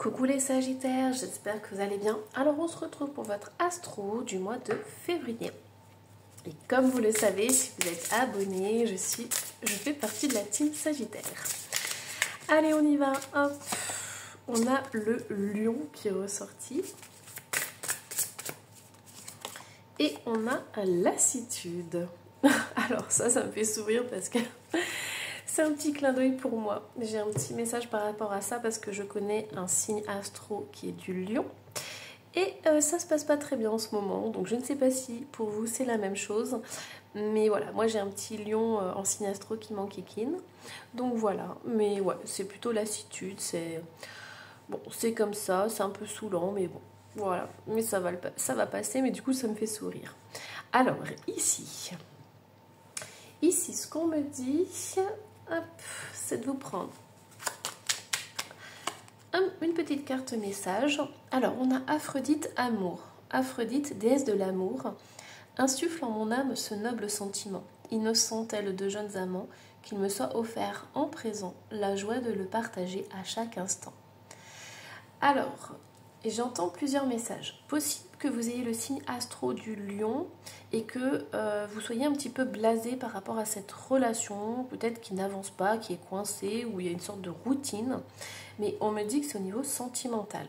Coucou les Sagittaires, j'espère que vous allez bien. Alors on se retrouve pour votre astro du mois de février. Et comme vous le savez, si vous êtes abonné, je fais partie de la team Sagittaire. Allez, on y va. Hop. On a le lion qui est ressorti. Et on a un lassitude. Alors ça me fait sourire parce que c'est un petit clin d'œil pour moi. J'ai un petit message par rapport à ça parce que je connais un signe astro qui est du lion. Et ça se passe pas très bien en ce moment. Donc je ne sais pas si pour vous c'est la même chose. Mais voilà, moi j'ai un petit lion en signe astro qui m'enquiquine. Donc voilà, mais ouais, c'est plutôt lassitude. C'est bon, c'est comme ça, c'est un peu saoulant, mais bon, voilà. Mais ça va passer, mais du coup ça me fait sourire. Alors ici, ce qu'on me dit, hop, c'est de vous prendre une petite carte message. Alors, on a Aphrodite Amour. Aphrodite, déesse de l'amour, insuffle en mon âme ce noble sentiment, innocent tel de jeunes amants, qu'il me soit offert en présent la joie de le partager à chaque instant. Alors, j'entends plusieurs messages. Possible que vous ayez le signe astro du lion et que vous soyez un petit peu blasé par rapport à cette relation, peut-être qui n'avance pas, qui est coincée, où il y a une sorte de routine, mais on me dit que c'est au niveau sentimental.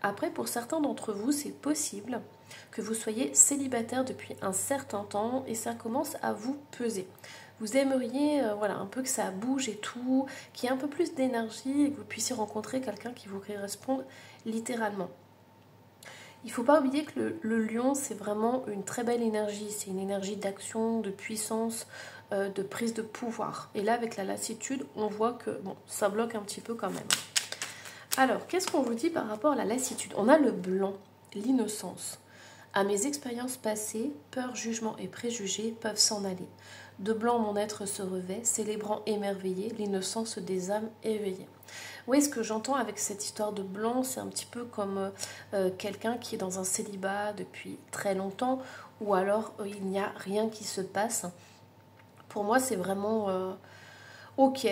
Après, pour certains d'entre vous, c'est possible que vous soyez célibataire depuis un certain temps et ça commence à vous peser. Vous aimeriez voilà, un peu que ça bouge et tout, qu'il y ait un peu plus d'énergie et que vous puissiez rencontrer quelqu'un qui vous corresponde littéralement. Il ne faut pas oublier que le lion, c'est vraiment une très belle énergie. C'est une énergie d'action, de puissance, de prise de pouvoir. Et là, avec la lassitude, on voit que bon, ça bloque un petit peu quand même. Alors, qu'est-ce qu'on vous dit par rapport à la lassitude? On a le blanc, l'innocence. À mes expériences passées, peur, jugement et préjugés peuvent s'en aller. De blanc, mon être se revêt, célébrant émerveillé l'innocence des âmes éveillées. Oui, ce que j'entends avec cette histoire de blanc, c'est un petit peu comme quelqu'un qui est dans un célibat depuis très longtemps, ou alors il n'y a rien qui se passe. Pour moi, c'est vraiment ok,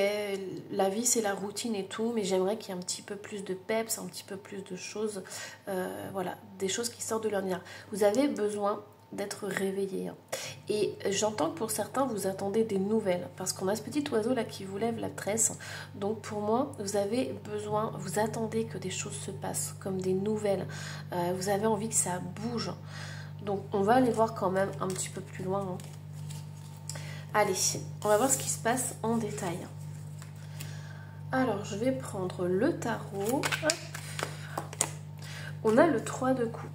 la vie c'est la routine et tout, mais j'aimerais qu'il y ait un petit peu plus de peps, un petit peu plus de choses, voilà, des choses qui sortent de l'ordinaire. Vous avez besoin d'être réveillé. Et j'entends que pour certains, vous attendez des nouvelles, parce qu'on a ce petit oiseau là qui vous lève la tresse. Donc pour moi, vous avez besoin, vous attendez que des choses se passent, comme des nouvelles. Vous avez envie que ça bouge. Donc on va aller voir quand même un petit peu plus loin. Hein. Allez, on va voir ce qui se passe en détail. Alors, je vais prendre le tarot. Hop. On a le 3 de coupe.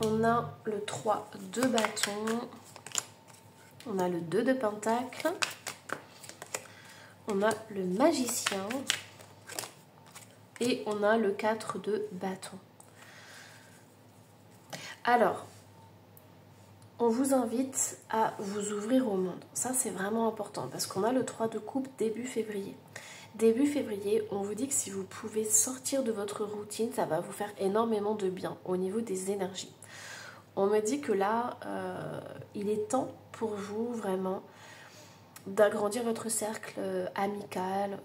On a le 3 de bâton. On a le 2 de pentacle. On a le magicien. Et on a le 4 de bâton. Alors, on vous invite à vous ouvrir au monde. Ça, c'est vraiment important parce qu'on a le 3 de coupe début février. Début février, on vous dit que si vous pouvez sortir de votre routine, ça va vous faire énormément de bien au niveau des énergies. On me dit que là, il est temps pour vous vraiment d'agrandir votre cercle amical,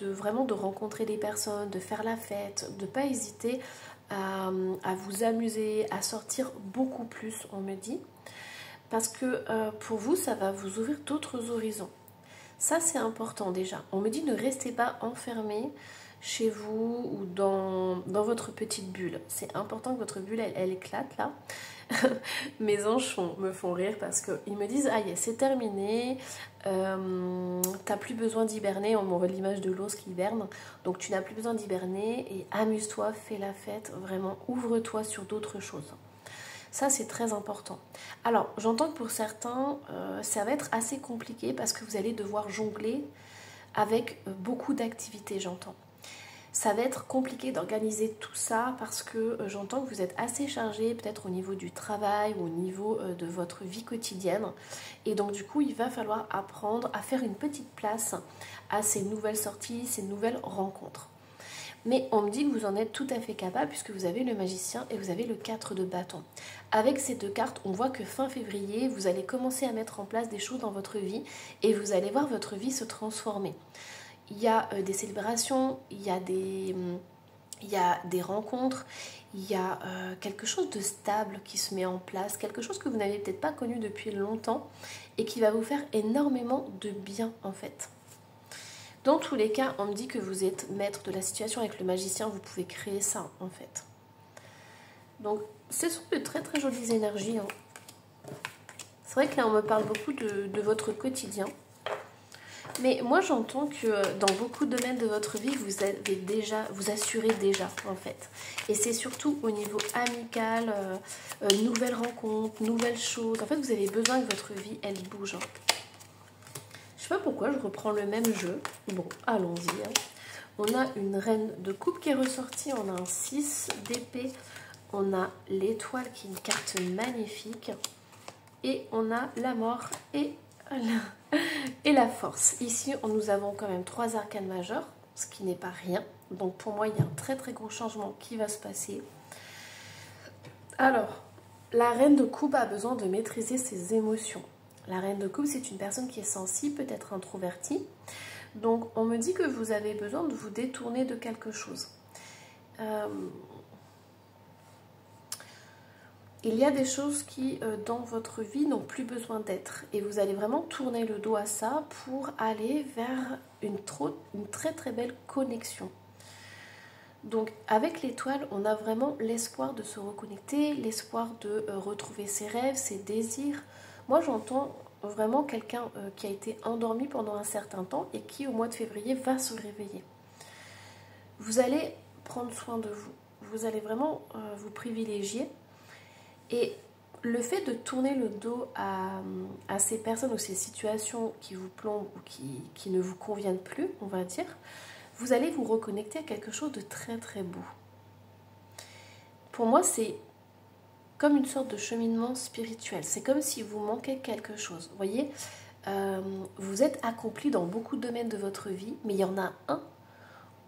vraiment de rencontrer des personnes, de faire la fête, de ne pas hésiter à vous amuser, à sortir beaucoup plus, on me dit. Parce que pour vous, ça va vous ouvrir d'autres horizons. Ça, c'est important déjà. On me dit ne restez pas enfermé chez vous ou dans votre petite bulle. C'est important que votre bulle, elle éclate là. Mes anges me font rire parce qu'ils me disent « Ah, c'est terminé, t'as plus besoin d'hiberner. » On m'envoie l'image de l'ours qui hiberne. Donc tu n'as plus besoin d'hiberner et amuse-toi, fais la fête. Vraiment, ouvre-toi sur d'autres choses. Ça, c'est très important. Alors, j'entends que pour certains, ça va être assez compliqué parce que vous allez devoir jongler avec beaucoup d'activités, j'entends. Ça va être compliqué d'organiser tout ça parce que j'entends que vous êtes assez chargé, peut-être au niveau du travail ou au niveau de votre vie quotidienne. Et donc, du coup, il va falloir apprendre à faire une petite place à ces nouvelles sorties, ces nouvelles rencontres. Mais on me dit que vous en êtes tout à fait capable puisque vous avez le magicien et vous avez le 4 de bâton. Avec ces deux cartes, on voit que fin février, vous allez commencer à mettre en place des choses dans votre vie et vous allez voir votre vie se transformer. il y a des célébrations, il y a des rencontres, il y a quelque chose de stable qui se met en place, quelque chose que vous n'avez peut-être pas connu depuis longtemps et qui va vous faire énormément de bien en fait. Dans tous les cas, on me dit que vous êtes maître de la situation avec le magicien, vous pouvez créer ça en fait. Donc, ce sont de très très jolies énergies. Hein. C'est vrai que là, on me parle beaucoup de votre quotidien. Mais moi, j'entends que dans beaucoup de domaines de votre vie, vous assurez déjà, en fait. Et c'est surtout au niveau amical, nouvelles rencontres, nouvelles choses. En fait, vous avez besoin que votre vie, elle bouge. Hein. Je sais pas pourquoi, je reprends le même jeu. Bon, allons-y. Hein. On a une reine de coupe qui est ressortie. On a un 6 d'épée. On a l'étoile qui est une carte magnifique. Et on a la mort et la force. Ici, nous avons quand même 3 arcanes majeures, ce qui n'est pas rien. Donc pour moi, il y a un très très gros changement qui va se passer. Alors, la reine de coupe a besoin de maîtriser ses émotions. La reine de coupe, c'est une personne qui est sensible, peut-être introvertie. Donc on me dit que vous avez besoin de vous détourner de quelque chose. Il y a des choses qui, dans votre vie, n'ont plus besoin d'être. Et vous allez vraiment tourner le dos à ça pour aller vers une très très belle connexion. Donc, avec l'étoile, on a vraiment l'espoir de se reconnecter, l'espoir de retrouver ses rêves, ses désirs. Moi, j'entends vraiment quelqu'un qui a été endormi pendant un certain temps et qui, au mois de février, va se réveiller. Vous allez prendre soin de vous. Vous allez vraiment vous privilégier. Et le fait de tourner le dos à ces personnes ou ces situations qui vous plombent ou qui ne vous conviennent plus, on va dire, vous allez vous reconnecter à quelque chose de très très beau. Pour moi, c'est comme une sorte de cheminement spirituel. C'est comme si vous manquait quelque chose. Vous voyez, vous êtes accompli dans beaucoup de domaines de votre vie, mais il y en a un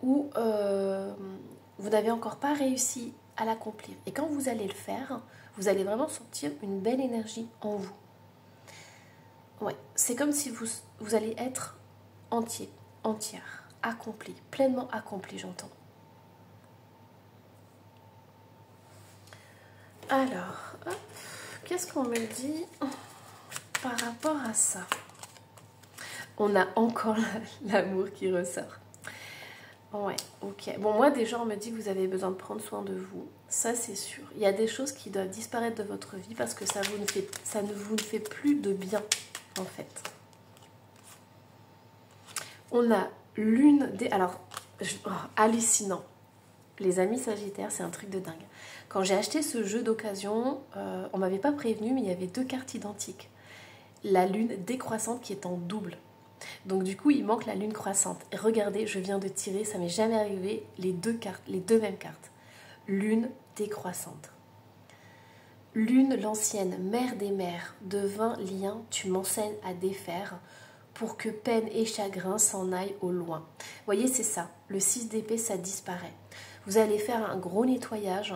où vous n'avez encore pas réussi à l'accomplir. Et quand vous allez le faire, vous allez vraiment sentir une belle énergie en vous. Ouais, c'est comme si vous allez être entier, entière, accompli, pleinement accompli, j'entends. Alors, qu'est-ce qu'on me dit par rapport à ça? On a encore l'amour qui ressort. Ouais, ok. Bon, moi déjà, on me dit que vous avez besoin de prendre soin de vous. Ça, c'est sûr. Il y a des choses qui doivent disparaître de votre vie parce que ça ne vous fait plus de bien, en fait. On a l'une des... Alors, hallucinant. Les amis Sagittaires, c'est un truc de dingue. Quand j'ai acheté ce jeu d'occasion, on m'avait pas prévenu, mais il y avait 2 cartes identiques. La lune décroissante qui est en double. Donc du coup, il manque la lune croissante. Et regardez, je viens de tirer, ça m'est jamais arrivé, les 2 cartes, les 2 mêmes cartes. Lune décroissante. Lune l'ancienne, mère des mères, de 20 liens, tu m'enseignes à défaire pour que peine et chagrin s'en aillent au loin. Vous voyez, c'est ça. Le 6 d'épée, ça disparaît. Vous allez faire un gros nettoyage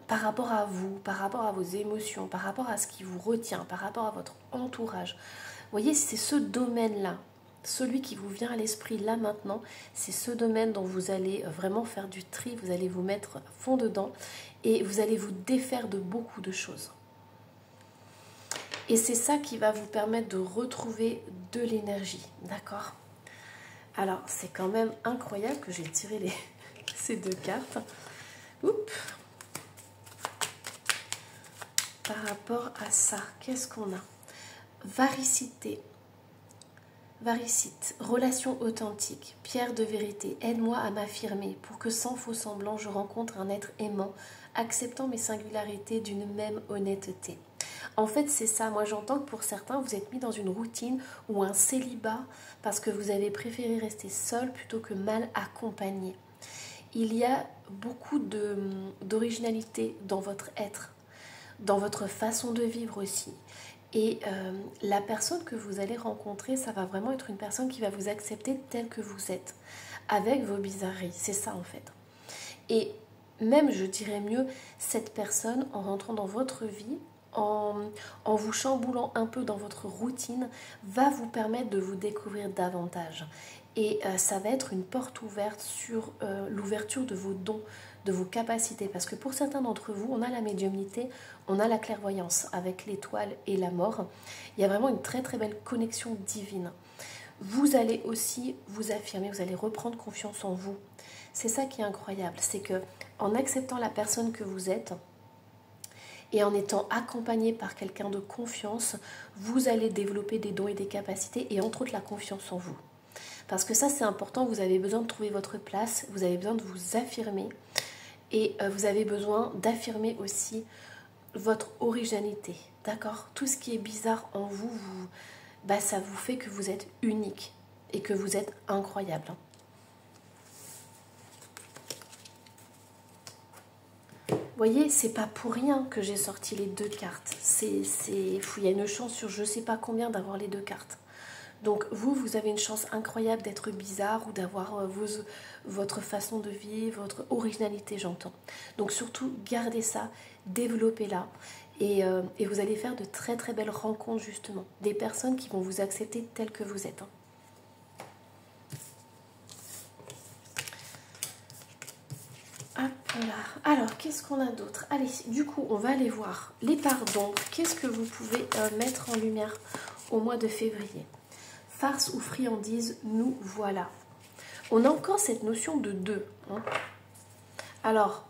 par rapport à vous, par rapport à vos émotions, par rapport à ce qui vous retient, par rapport à votre entourage. Vous voyez, c'est ce domaine-là, celui qui vous vient à l'esprit là maintenant, c'est ce domaine dont vous allez vraiment faire du tri, vous allez vous mettre à fond dedans et vous allez vous défaire de beaucoup de choses. Et c'est ça qui va vous permettre de retrouver de l'énergie, d'accord? Alors, c'est quand même incroyable que j'ai tiré ces 2 cartes. Oups. Par rapport à ça, qu'est-ce qu'on a? Varicité. Varicite, relation authentique, pierre de vérité, aide-moi à m'affirmer pour que sans faux semblant je rencontre un être aimant, acceptant mes singularités d'une même honnêteté. En fait, c'est ça. Moi, j'entends que pour certains, vous êtes mis dans une routine ou un célibat parce que vous avez préféré rester seul plutôt que mal accompagné. Il y a beaucoup d'originalité dans votre être, dans votre façon de vivre aussi. Et la personne que vous allez rencontrer, ça va vraiment être une personne qui va vous accepter tel que vous êtes, avec vos bizarreries. C'est ça en fait. Et même, je dirais mieux, cette personne, en rentrant dans votre vie, en vous chamboulant un peu dans votre routine, va vous permettre de vous découvrir davantage. Et ça va être une porte ouverte sur l'ouverture de vos dons, de vos capacités. Parce que pour certains d'entre vous, on a la médiumnité, on a la clairvoyance avec l'étoile et la mort. Il y a vraiment une très très belle connexion divine. Vous allez aussi vous affirmer, vous allez reprendre confiance en vous. C'est ça qui est incroyable, c'est que en acceptant la personne que vous êtes et en étant accompagné par quelqu'un de confiance, vous allez développer des dons et des capacités et entre autres la confiance en vous. Parce que ça c'est important, vous avez besoin de trouver votre place, vous avez besoin de vous affirmer et vous avez besoin d'affirmer aussi votre originalité. D'accord? Tout ce qui est bizarre en vous, ça vous fait que vous êtes unique et que vous êtes incroyable. Vous voyez, c'est pas pour rien que j'ai sorti les 2 cartes. Il y a une chance sur je sais pas combien d'avoir les 2 cartes. Donc vous avez une chance incroyable d'être bizarre ou d'avoir votre façon de vivre, votre originalité, j'entends. Donc surtout, gardez ça, développez-la et vous allez faire de très très belles rencontres justement. Des personnes qui vont vous accepter telles que vous êtes. Hop là. Alors, qu'est-ce qu'on a d'autre? Allez, du coup, on va aller voir les parts d'ombre. Qu'est-ce que vous pouvez mettre en lumière au mois de février? Farce ou friandise, nous voilà. On a encore cette notion de deux. Hein. Alors,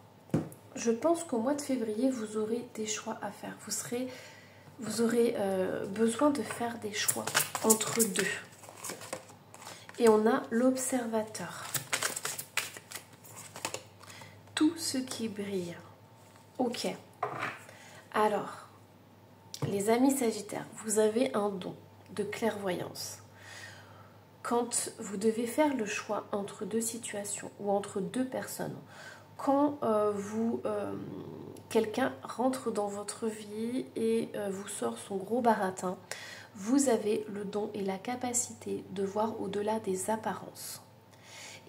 je pense qu'au mois de février, vous aurez des choix à faire. Vous aurez besoin de faire des choix entre deux. Et on a l'observateur. Tout ce qui brille. Ok. Alors, les amis Sagittaires, vous avez un don de clairvoyance. Quand vous devez faire le choix entre deux situations ou entre deux personnes, quand quelqu'un rentre dans votre vie et vous sort son gros baratin, vous avez le don et la capacité de voir au-delà des apparences.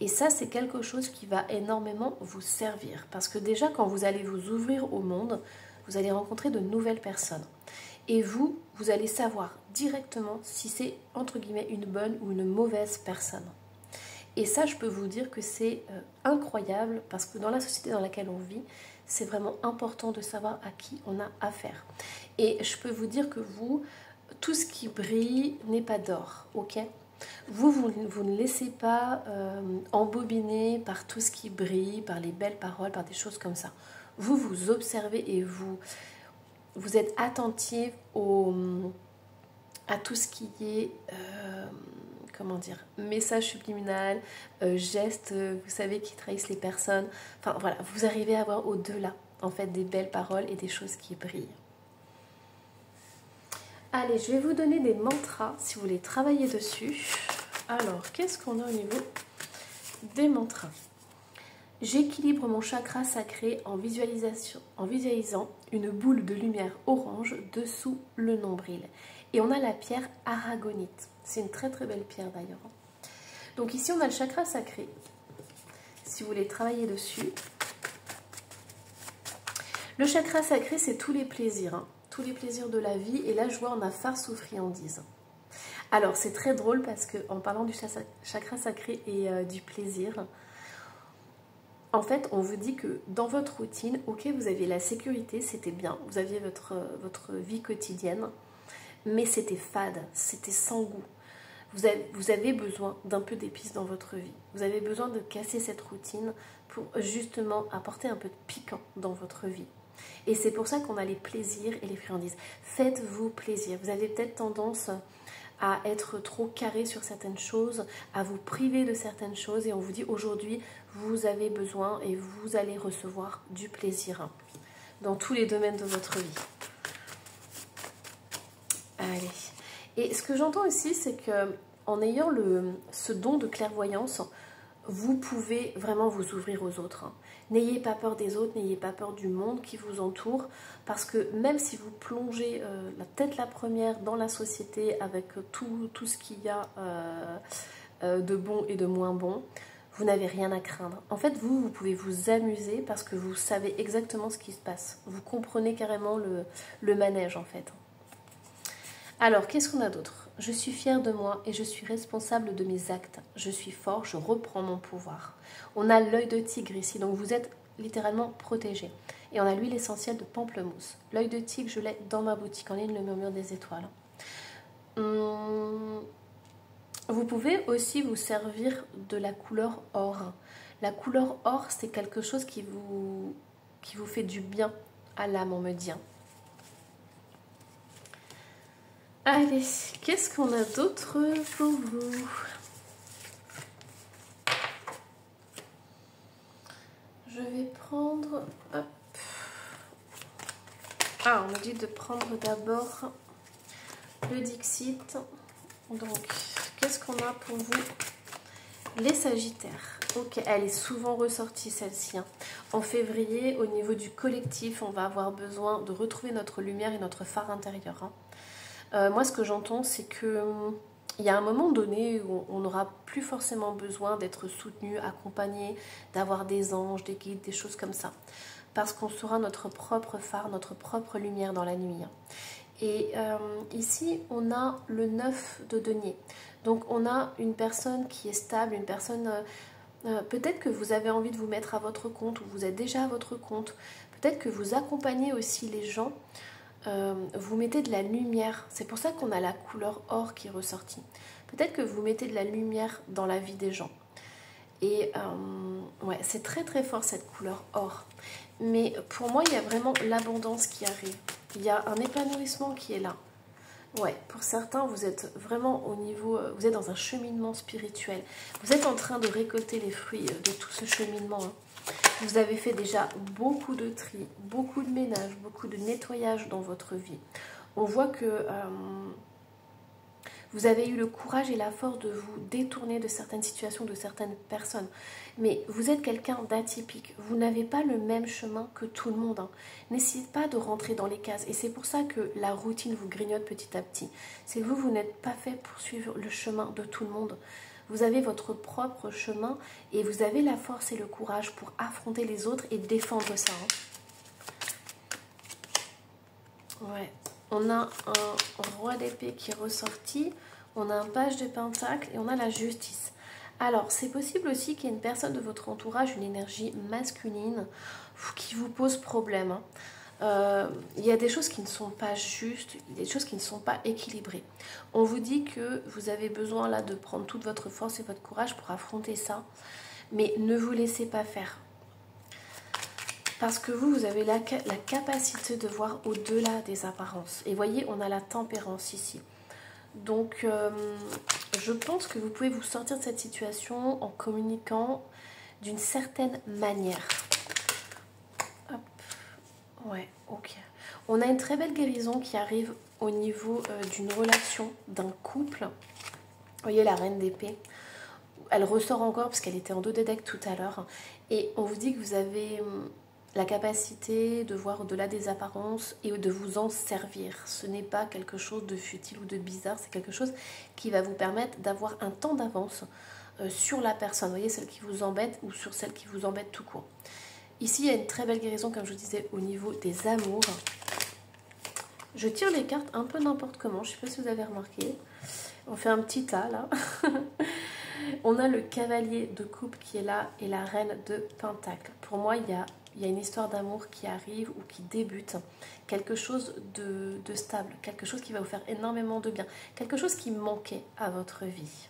Et ça, c'est quelque chose qui va énormément vous servir. Parce que déjà, quand vous allez vous ouvrir au monde, vous allez rencontrer de nouvelles personnes. Et vous allez savoir directement si c'est, entre guillemets, une bonne ou une mauvaise personne. Et ça, je peux vous dire que c'est incroyable parce que dans la société dans laquelle on vit, c'est vraiment important de savoir à qui on a affaire. Et je peux vous dire que tout ce qui brille n'est pas d'or, ok ? Vous ne laissez pas embobiner par tout ce qui brille, par les belles paroles, par des choses comme ça. Vous observez et vous êtes attentif à tout ce qui est, message subliminal, gestes, vous savez, qui trahissent les personnes. Enfin voilà, vous arrivez à voir au-delà, en fait, des belles paroles et des choses qui brillent. Allez, je vais vous donner des mantras si vous voulez travailler dessus. Alors, qu'est-ce qu'on a au niveau des mantras? J'équilibre mon chakra sacré en visualisant une boule de lumière orange dessous le nombril. Et on a la pierre aragonite. C'est une très très belle pierre d'ailleurs. Donc ici on a le chakra sacré. Si vous voulez travailler dessus. Le chakra sacré, c'est tous les plaisirs. Hein. Tous les plaisirs de la vie. Et là je vois on a farce ou friandise. Alors c'est très drôle parce qu'en parlant du chakra sacré et du plaisir, en fait on vous dit que dans votre routine, ok, vous aviez la sécurité, c'était bien, vous aviez votre vie quotidienne, mais c'était fade, c'était sans goût. Vous avez besoin d'un peu d'épices dans votre vie. Vous avez besoin de casser cette routine pour justement apporter un peu de piquant dans votre vie. Et c'est pour ça qu'on a les plaisirs et les friandises. Faites-vous plaisir. Vous avez peut-être tendance à être trop carré sur certaines choses, à vous priver de certaines choses et on vous dit aujourd'hui vous avez besoin et vous allez recevoir du plaisir dans tous les domaines de votre vie. Allez. Et ce que j'entends aussi, c'est que en ayant ce don de clairvoyance, vous pouvez vraiment vous ouvrir aux autres. N'ayez pas peur des autres, n'ayez pas peur du monde qui vous entoure, parce que même si vous plongez la tête la première dans la société avec tout ce qu'il y a de bon et de moins bon, vous n'avez rien à craindre. En fait, vous pouvez vous amuser parce que vous savez exactement ce qui se passe. Vous comprenez carrément le manège, en fait. Alors, qu'est-ce qu'on a d'autre? Je suis fière de moi et je suis responsable de mes actes. Je suis fort, je reprends mon pouvoir. On a l'œil de tigre ici, donc vous êtes littéralement protégé. Et on a l'huile essentielle de pamplemousse. L'œil de tigre, je l'ai dans ma boutique en ligne, le murmure des étoiles. Vous pouvez aussi vous servir de la couleur or. La couleur or, c'est quelque chose qui vous fait du bien à l'âme, on me dit. Allez, qu'est-ce qu'on a d'autre pour vous? Je vais prendre... Hop. Ah, on me dit de prendre d'abord le Dixit. Donc, qu'est-ce qu'on a pour vous? Les Sagittaires. Ok, elle est souvent ressortie celle-ci. En février, au niveau du collectif, on va avoir besoin de retrouver notre lumière et notre phare intérieur. Moi, ce que j'entends, c'est que il y a un moment donné où on n'aura plus forcément besoin d'être soutenu, accompagné, d'avoir des anges, des guides, des choses comme ça. Parce qu'on sera notre propre phare, notre propre lumière dans la nuit. Et ici, on a le 9 de denier. Donc, on a une personne qui est stable, une personne... peut-être que vous avez envie de vous mettre à votre compte ou vous êtes déjà à votre compte. Peut-être que vous accompagnez aussi les gens. Vous mettez de la lumière. C'est pour ça qu'on a la couleur or qui est ressortie. Peut-être que vous mettez de la lumière dans la vie des gens. Et ouais, c'est très très fort cette couleur or. Mais pour moi, il y a vraiment l'abondance qui arrive. Il y a un épanouissement qui est là. Ouais, pour certains, vous êtes vraiment au niveau... Vous êtes dans un cheminement spirituel. Vous êtes en train de récolter les fruits de tout ce cheminement. Vous avez fait déjà beaucoup de tri, beaucoup de ménage, beaucoup de nettoyage dans votre vie. On voit que vous avez eu le courage et la force de vous détourner de certaines situations, de certaines personnes. Mais vous êtes quelqu'un d'atypique. Vous n'avez pas le même chemin que tout le monde. N'essayez pas de rentrer dans les cases. Et c'est pour ça que la routine vous grignote petit à petit. C'est que vous n'êtes pas fait pour suivre le chemin de tout le monde. Vous avez votre propre chemin et vous avez la force et le courage pour affronter les autres et défendre ça. Ouais. On a un roi d'épée qui est ressorti, on a un page de pentacle et on a la justice. Alors, c'est possible aussi qu'il y ait une personne de votre entourage, une énergie masculine, qui vous pose problème. Il y a des choses qui ne sont pas justes, des choses qui ne sont pas équilibrées. On vous dit que vous avez besoin là de prendre toute votre force et votre courage pour affronter ça, mais ne vous laissez pas faire. Parce que vous avez la capacité de voir au-delà des apparences. Et voyez, on a la tempérance ici. Donc, je pense que vous pouvez vous sortir de cette situation en communiquant d'une certaine manière. Hop. Ouais, ok. On a une très belle guérison qui arrive au niveau d'une relation, d'un couple. Vous voyez la reine d'épée. Elle ressort encore parce qu'elle était en dos de deck tout à l'heure. Et on vous dit que vous avez la capacité de voir au-delà des apparences et de vous en servir. Ce n'est pas quelque chose de futile ou de bizarre, c'est quelque chose qui va vous permettre d'avoir un temps d'avance sur la personne. Vous voyez, celle qui vous embête ou sur celle qui vous embête tout court. Ici, il y a une très belle guérison, comme je vous disais, au niveau des amours. Je tire les cartes un peu n'importe comment, je ne sais pas si vous avez remarqué. On fait un petit tas, là. On a le cavalier de coupe qui est là et la reine de pentacle. Pour moi, il y a une histoire d'amour qui arrive ou qui débute. Quelque chose de stable, quelque chose qui va vous faire énormément de bien. Quelque chose qui manquait à votre vie.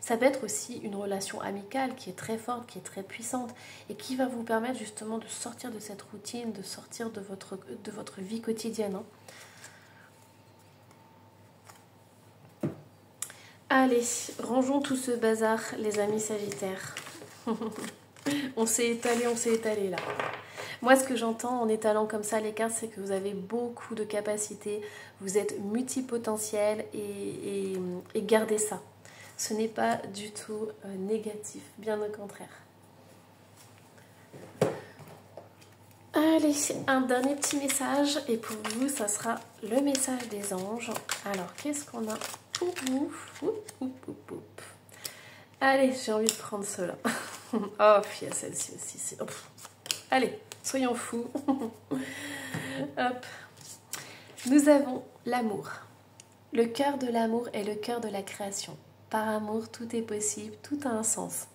Ça peut être aussi une relation amicale qui est très forte, qui est très puissante et qui va vous permettre justement de sortir de cette routine, de sortir de votre vie quotidienne. Allez, rangeons tout ce bazar, les amis sagittaires. On s'est étalé là. Moi, ce que j'entends en étalant comme ça les cartes, c'est que vous avez beaucoup de capacités, vous êtes multipotentiel et gardez ça. Ce n'est pas du tout négatif, bien au contraire. Allez, un dernier petit message et pour vous, ça sera le message des anges. Alors, qu'est-ce qu'on a pour vous? Allez, j'ai envie de prendre cela. Oh, il y a celle-ci aussi. Oh, allez, soyons fous. Hop. Nous avons l'amour, Le cœur de l'amour est le cœur de la création. Par amour, tout est possible, tout a un sens.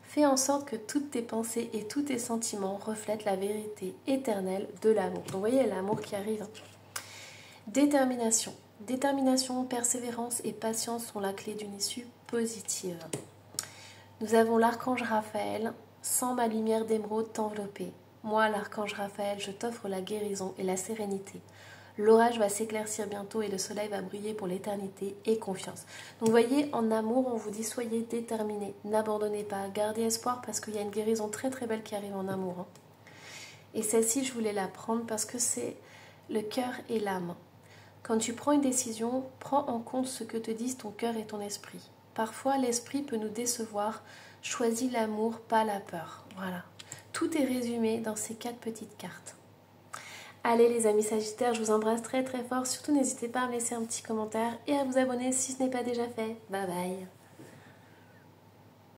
Fais en sorte que toutes tes pensées et tous tes sentiments reflètent la vérité éternelle de l'amour. Donc vous voyez l'amour qui arrive. Détermination. Détermination, persévérance et patience sont la clé d'une issue positive. Nous avons l'archange Raphaël. Sans ma lumière d'émeraude t'envelopper. Moi, l'archange Raphaël, je t'offre la guérison et la sérénité. L'orage va s'éclaircir bientôt et le soleil va briller pour l'éternité et confiance. Donc vous voyez, en amour, on vous dit soyez déterminés, n'abandonnez pas, gardez espoir parce qu'il y a une guérison très très belle qui arrive en amour. Hein. Et celle-ci, je voulais la prendre parce que c'est le cœur et l'âme. Quand tu prends une décision, prends en compte ce que te disent ton cœur et ton esprit. Parfois, l'esprit peut nous décevoir. Choisis l'amour, pas la peur. Voilà. Tout est résumé dans ces 4 petites cartes. Allez les amis Sagittaires, je vous embrasse très très fort. Surtout n'hésitez pas à me laisser un petit commentaire et à vous abonner si ce n'est pas déjà fait. Bye bye.